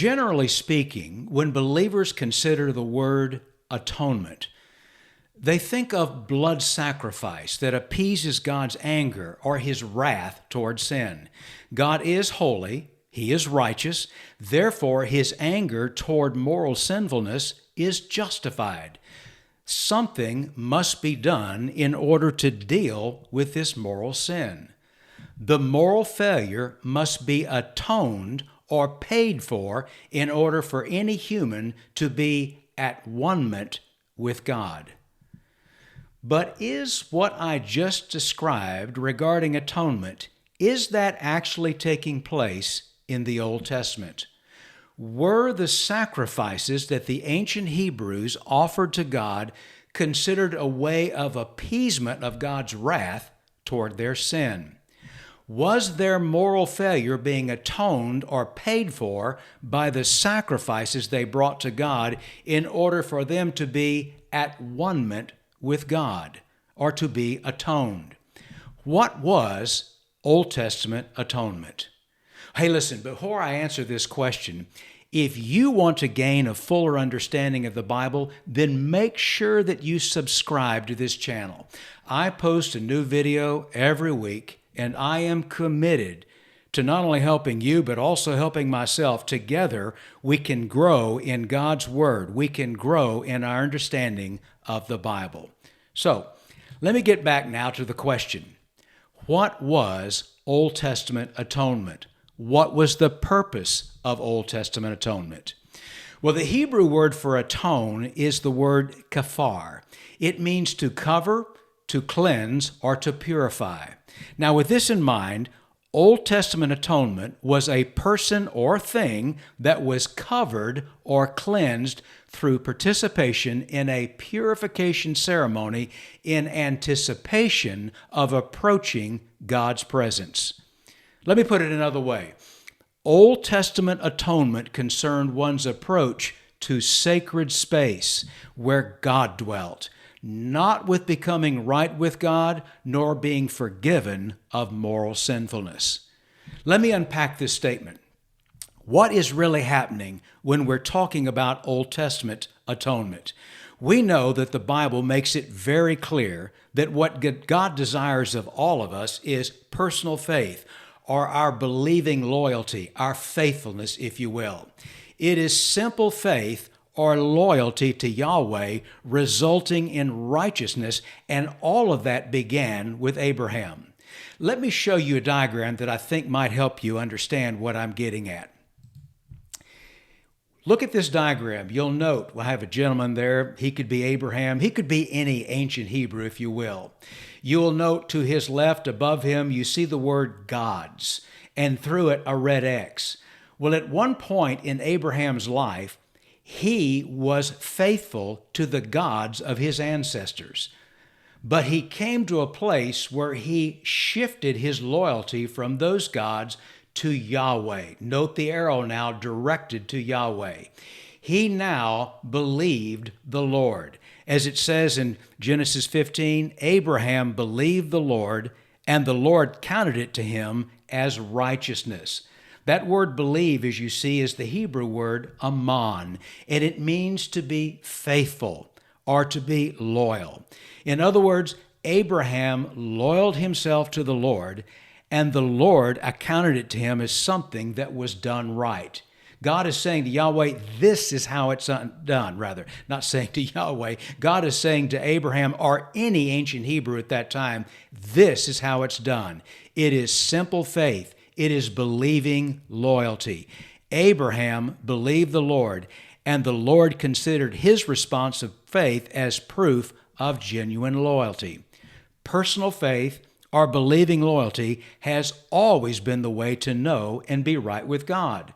Generally speaking, when believers consider the word atonement, they think of blood sacrifice that appeases God's anger or his wrath toward sin. God is holy, he is righteous, therefore his anger toward moral sinfulness is justified. Something must be done in order to deal with this moral sin. The moral failure must be atoned or paid for in order for any human to be at one-ment with God. But is what I just described regarding atonement, is that actually taking place in the Old Testament? Were the sacrifices that the ancient Hebrews offered to God considered a way of appeasement of God's wrath toward their sin? Was their moral failure being atoned or paid for by the sacrifices they brought to God in order for them to be at one-ment with God, or to be atoned? What was Old Testament atonement? Hey, listen, before I answer this question, if you want to gain a fuller understanding of the Bible, then make sure that you subscribe to this channel. I post a new video every week, and I am committed to not only helping you, but also helping myself. Together, we can grow in God's Word. We can grow in our understanding of the Bible. So, let me get back now to the question. What was Old Testament atonement? What was the purpose of Old Testament atonement? Well, the Hebrew word for atone is the word kafar. It means to cover, to cleanse, or to purify. Now, with this in mind, Old Testament atonement was a person or thing that was covered or cleansed through participation in a purification ceremony in anticipation of approaching God's presence. Let me put it another way. Old Testament atonement concerned one's approach to sacred space where God dwelt, not with becoming right with God, nor being forgiven of moral sinfulness. Let me unpack this statement. What is really happening when we're talking about Old Testament atonement? We know that the Bible makes it very clear that what God desires of all of us is personal faith, or our believing loyalty, our faithfulness, if you will. It is simple faith or loyalty to Yahweh resulting in righteousness, and all of that began with Abraham. Let me show you a diagram that I think might help you understand what I'm getting at. Look at this diagram. You'll note we'll have a gentleman there. He could be Abraham. He could be any ancient Hebrew, if you will. You'll note to his left above him, you see the word gods, and through it a red X. Well, at one point in Abraham's life, he was faithful to the gods of his ancestors. But he came to a place where he shifted his loyalty from those gods to Yahweh. Note the arrow now directed to Yahweh. He now believed the Lord. As it says in Genesis 15, Abraham believed the Lord, and the Lord counted it to him as righteousness. That word believe, as you see, is the Hebrew word aman, and it means to be faithful or to be loyal. In other words, Abraham loyaled himself to the Lord, and the Lord accounted it to him as something that was done right. God is saying to Yahweh, this is how it's done, rather. Not saying to Yahweh. God is saying to Abraham or any ancient Hebrew at that time, this is how it's done. It is simple faith. It is believing loyalty. Abraham believed the Lord, and the Lord considered his response of faith as proof of genuine loyalty. Personal faith or believing loyalty has always been the way to know and be right with God.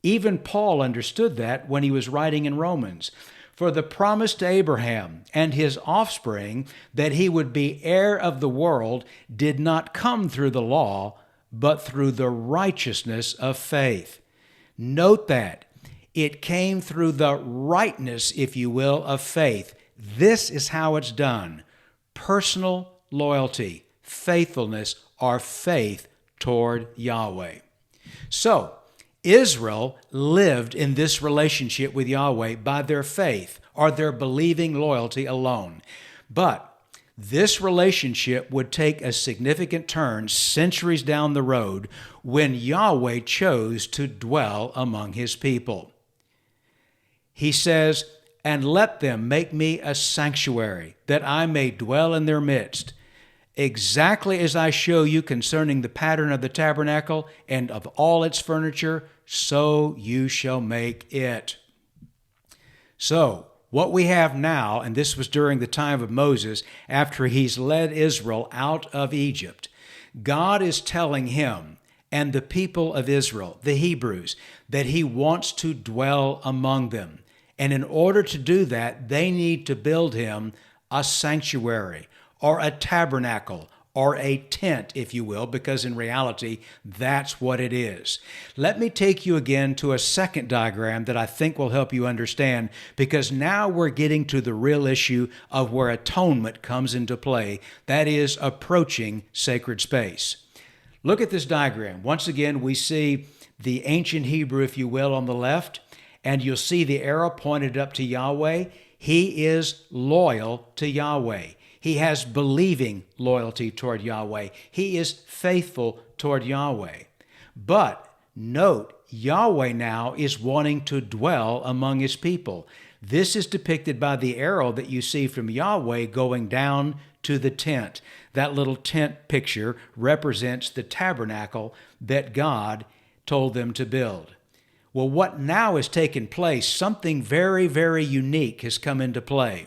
Even Paul understood that when he was writing in Romans. For the promise to Abraham and his offspring that he would be heir of the world did not come through the law, but through the righteousness of faith. Note that. It came through the rightness, if you will, of faith. This is how it's done. Personal loyalty, faithfulness, or faith toward Yahweh. So, Israel lived in this relationship with Yahweh by their faith or their believing loyalty alone. But this relationship would take a significant turn centuries down the road when Yahweh chose to dwell among his people. He says, "And let them make me a sanctuary, that I may dwell in their midst, exactly as I show you concerning the pattern of the tabernacle and of all its furniture, so you shall make it." So, what we have now, and this was during the time of Moses, after he's led Israel out of Egypt, God is telling him and the people of Israel, the Hebrews, that he wants to dwell among them. And in order to do that, they need to build him a sanctuary or a tabernacle or a tent, if you will, because in reality, that's what it is. Let me take you again to a second diagram that I think will help you understand, because now we're getting to the real issue of where atonement comes into play, that is, approaching sacred space. Look at this diagram. Once again, we see the ancient Hebrew, if you will, on the left, and you'll see the arrow pointed up to Yahweh. He is loyal to Yahweh. He has believing loyalty toward Yahweh. He is faithful toward Yahweh. But note, Yahweh now is wanting to dwell among his people. This is depicted by the arrow that you see from Yahweh going down to the tent. That little tent picture represents the tabernacle that God told them to build. Well, what now has taken place, something very, very unique has come into play.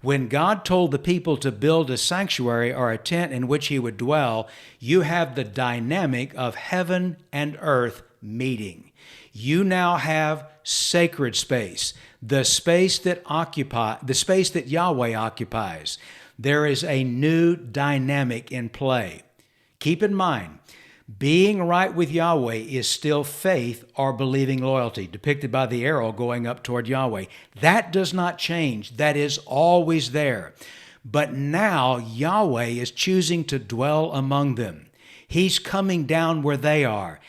When God told the people to build a sanctuary or a tent in which he would dwell, you have the dynamic of heaven and earth meeting. You now have sacred space, the space that Yahweh occupies. There is a new dynamic in play. Keep in mind, being right with Yahweh is still faith or believing loyalty, depicted by the arrow going up toward Yahweh. That does not change. That is always there. But now Yahweh is choosing to dwell among them. He's coming down where they are.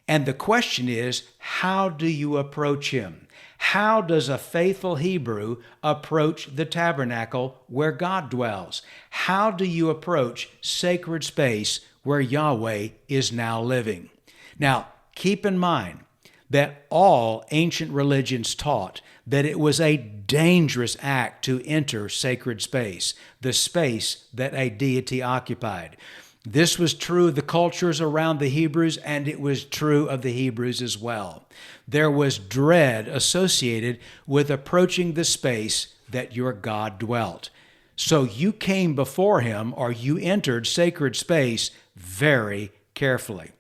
And the question is, how do you approach him? How does a faithful Hebrew approach the tabernacle where God dwells? How do you approach sacred space where Yahweh is now living? Now, keep in mind that all ancient religions taught that it was a dangerous act to enter sacred space, the space that a deity occupied. This was true of the cultures around the Hebrews, and it was true of the Hebrews as well. There was dread associated with approaching the space that your God dwelt. So you came before him, or you entered sacred space very carefully.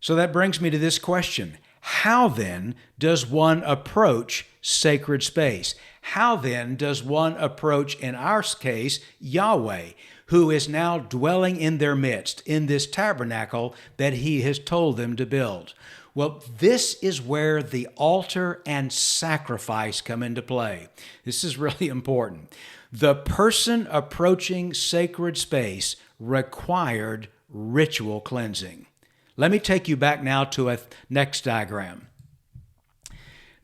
So that brings me to this question. How then does one approach sacred space? How then does one approach, in our case, Yahweh, who is now dwelling in their midst, in this tabernacle that he has told them to build? Well, this is where the altar and sacrifice come into play. This is really important. The person approaching sacred space required ritual cleansing. Let me take you back now to a next diagram.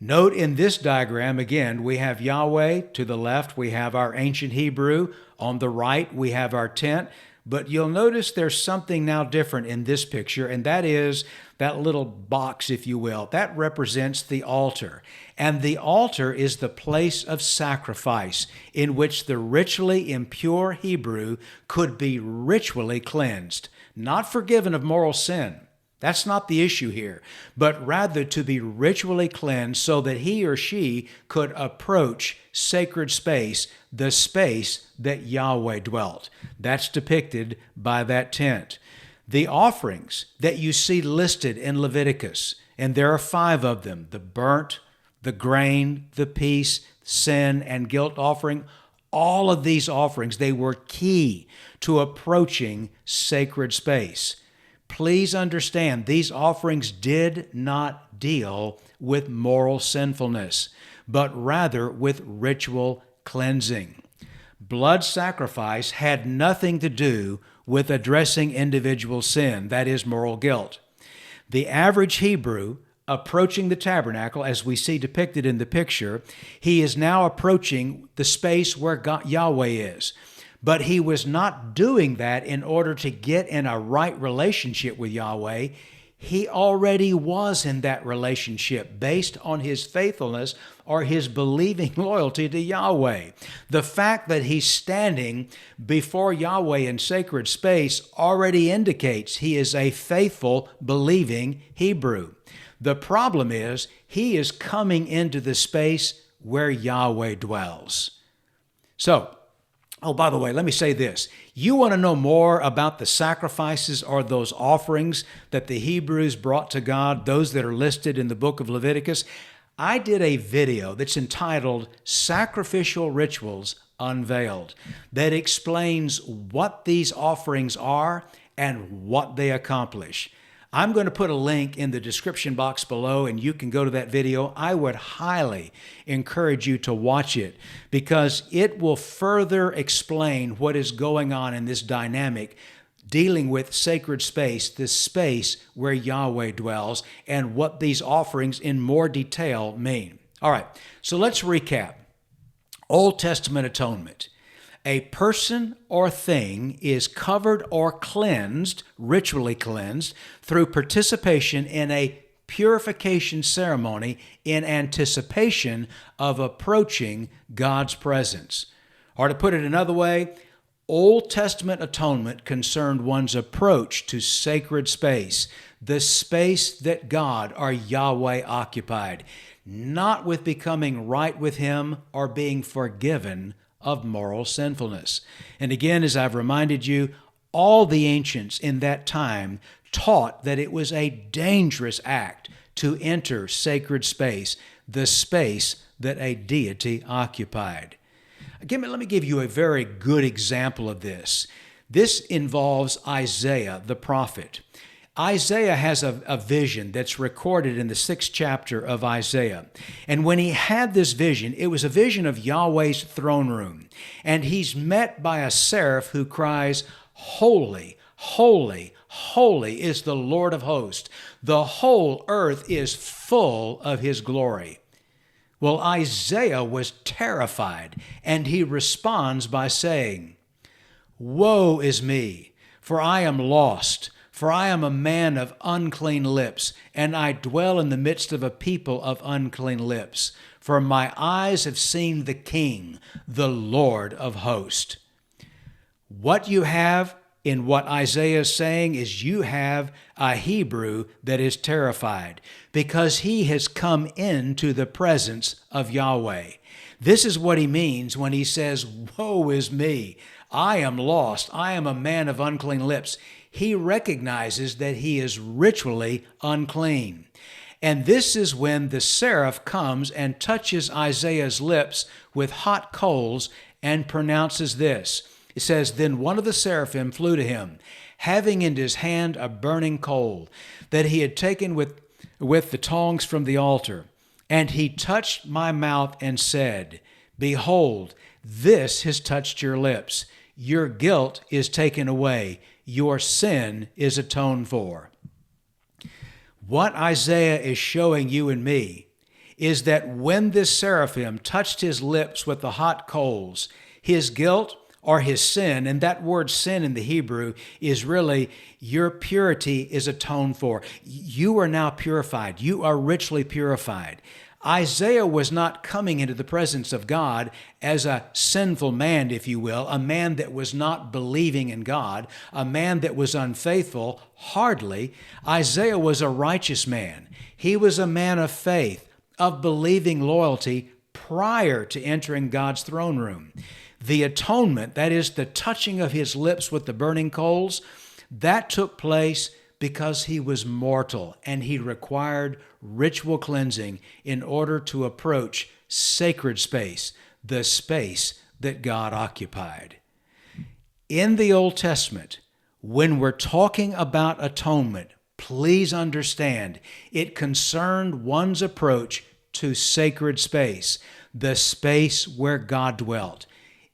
Note in this diagram, again, we have Yahweh. To the left, we have our ancient Hebrew. On the right, we have our tent. But you'll notice there's something now different in this picture, and that is that little box, if you will. That represents the altar. And the altar is the place of sacrifice in which the ritually impure Hebrew could be ritually cleansed, not forgiven of moral sin. That's not the issue here, but rather to be ritually cleansed so that he or she could approach sacred space, the space that Yahweh dwelt. That's depicted by that tent. The offerings that you see listed in Leviticus, and there are 5 of them, the burnt, the grain, the peace, sin, and guilt offering, all of these offerings, they were key to approaching sacred space. Please understand, these offerings did not deal with moral sinfulness, but rather with ritual cleansing. Blood sacrifice had nothing to do with addressing individual sin, that is, moral guilt. The average Hebrew approaching the tabernacle, as we see depicted in the picture, he is now approaching the space where Yahweh is. But he was not doing that in order to get in a right relationship with Yahweh. He already was in that relationship based on his faithfulness or his believing loyalty to Yahweh. The fact that he's standing before Yahweh in sacred space already indicates he is a faithful, believing Hebrew. The problem is he is coming into the space where Yahweh dwells. So, oh, by the way, let me say this. You want to know more about the sacrifices or those offerings that the Hebrews brought to God, those that are listed in the book of Leviticus? I did a video that's entitled Sacrificial Rituals Unveiled that explains what these offerings are and what they accomplish. I'm going to put a link in the description box below, and you can go to that video. I would highly encourage you to watch it because it will further explain what is going on in this dynamic dealing with sacred space, this space where Yahweh dwells, and what these offerings in more detail mean. All right, so let's recap. Old Testament atonement. A person or thing is covered or cleansed, ritually cleansed, through participation in a purification ceremony in anticipation of approaching God's presence. Or to put it another way, Old Testament atonement concerned one's approach to sacred space, the space that God or Yahweh occupied, not with becoming right with Him or being forgiven of moral sinfulness. And again, as I've reminded you, all the ancients in that time taught that it was a dangerous act to enter sacred space, the space that a deity occupied. Again, let me give you a very good example of this. This involves Isaiah the prophet. Isaiah has a vision that's recorded in the 6th chapter of Isaiah. And when he had this vision, it was a vision of Yahweh's throne room. And he's met by a seraph who cries, "Holy, holy, holy is the Lord of hosts. The whole earth is full of His glory." Well, Isaiah was terrified, and he responds by saying, "Woe is me, for I am lost. For I am a man of unclean lips, and I dwell in the midst of a people of unclean lips. For my eyes have seen the King, the Lord of hosts." What you have in what Isaiah is saying is you have a Hebrew that is terrified because he has come into the presence of Yahweh. This is what he means when he says, "Woe is me. I am lost. I am a man of unclean lips." He recognizes that he is ritually unclean. And this is when the seraph comes and touches Isaiah's lips with hot coals and pronounces this. It says, "Then one of the seraphim flew to him, having in his hand a burning coal that he had taken with the tongs from the altar. And he touched my mouth and said, 'Behold, this has touched your lips. Your guilt is taken away. Your sin is atoned for.'" What Isaiah is showing you and me is that when this seraphim touched his lips with the hot coals, his guilt or his sin, and that word sin in the Hebrew is really your purity is atoned for. You are now purified. You are richly purified. Isaiah was not coming into the presence of God as a sinful man, if you will, a man that was not believing in God, a man that was unfaithful. Hardly. Isaiah was a righteous man. He was a man of faith, of believing loyalty prior to entering God's throne room. The atonement, that is the touching of his lips with the burning coals, that took place because he was mortal and he required ritual cleansing in order to approach sacred space, the space that God occupied. In the Old Testament, when we're talking about atonement, please understand it concerned one's approach to sacred space, the space where God dwelt.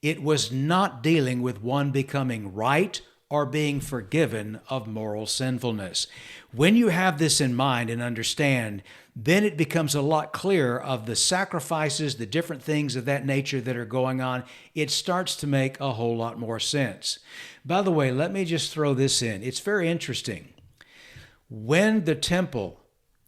It was not dealing with one becoming right or being forgiven of moral sinfulness. When you have this in mind and understand, then it becomes a lot clearer of the sacrifices, the different things of that nature that are going on. It starts to make a whole lot more sense. By the way, let me just throw this in. It's very interesting. When the temple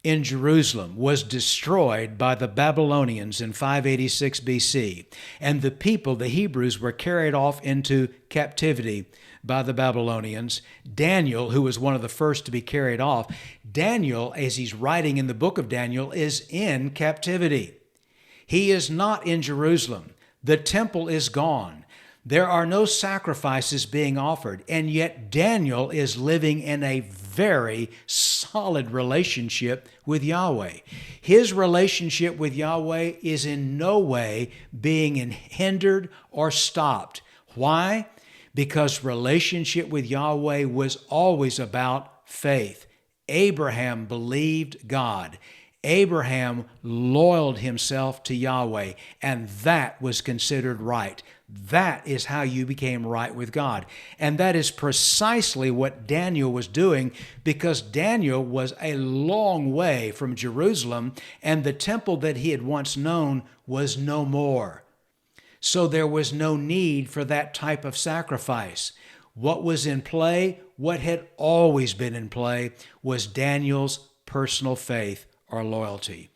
in Jerusalem was destroyed by the Babylonians in 586 BC, and the people, the Hebrews, were carried off into captivity by the Babylonians, Daniel, who was one of the first to be carried off, Daniel, as he's writing in the book of Daniel, is in captivity. He is not in Jerusalem. The temple is gone. There are no sacrifices being offered, and yet Daniel is living in a very solid relationship with Yahweh. His relationship with Yahweh is in no way being hindered or stopped. Why? Because relationship with Yahweh was always about faith. Abraham believed God. Abraham loyaled himself to Yahweh, and that was considered right. That is how you became right with God. And that is precisely what Daniel was doing, because Daniel was a long way from Jerusalem, and the temple that he had once known was no more. So there was no need for that type of sacrifice. What was in play, what had always been in play, was Daniel's personal faith or loyalty.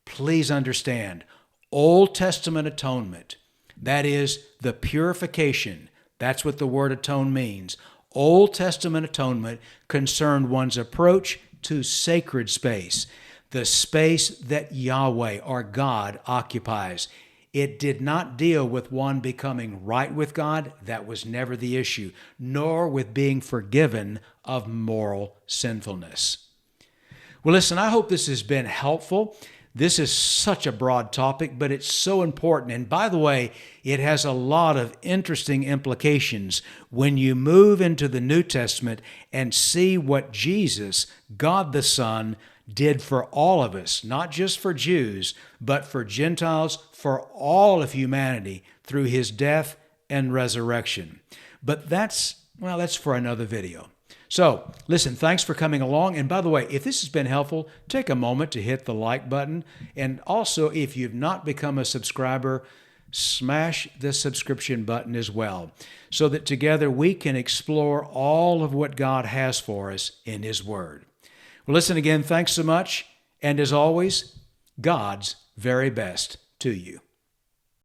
Please understand, Old Testament atonement, that is the purification, that's what the word atone means. Old Testament atonement concerned one's approach to sacred space, the space that Yahweh or God occupies. It did not deal with one becoming right with God. That was never the issue, nor with being forgiven of moral sinfulness. Well, listen, I hope this has been helpful. This is such a broad topic, but it's so important. And by the way, it has a lot of interesting implications when you move into the New Testament and see what Jesus, God the Son, did for all of us, not just for Jews, but for Gentiles, for all of humanity through his death and resurrection. But that's for another video. So, listen, thanks for coming along. And by the way, if this has been helpful, take a moment to hit the like button. And also, if you've not become a subscriber, smash the subscription button as well, so that together we can explore all of what God has for us in his word. Well, listen again, thanks so much. And as always, God's very best to you.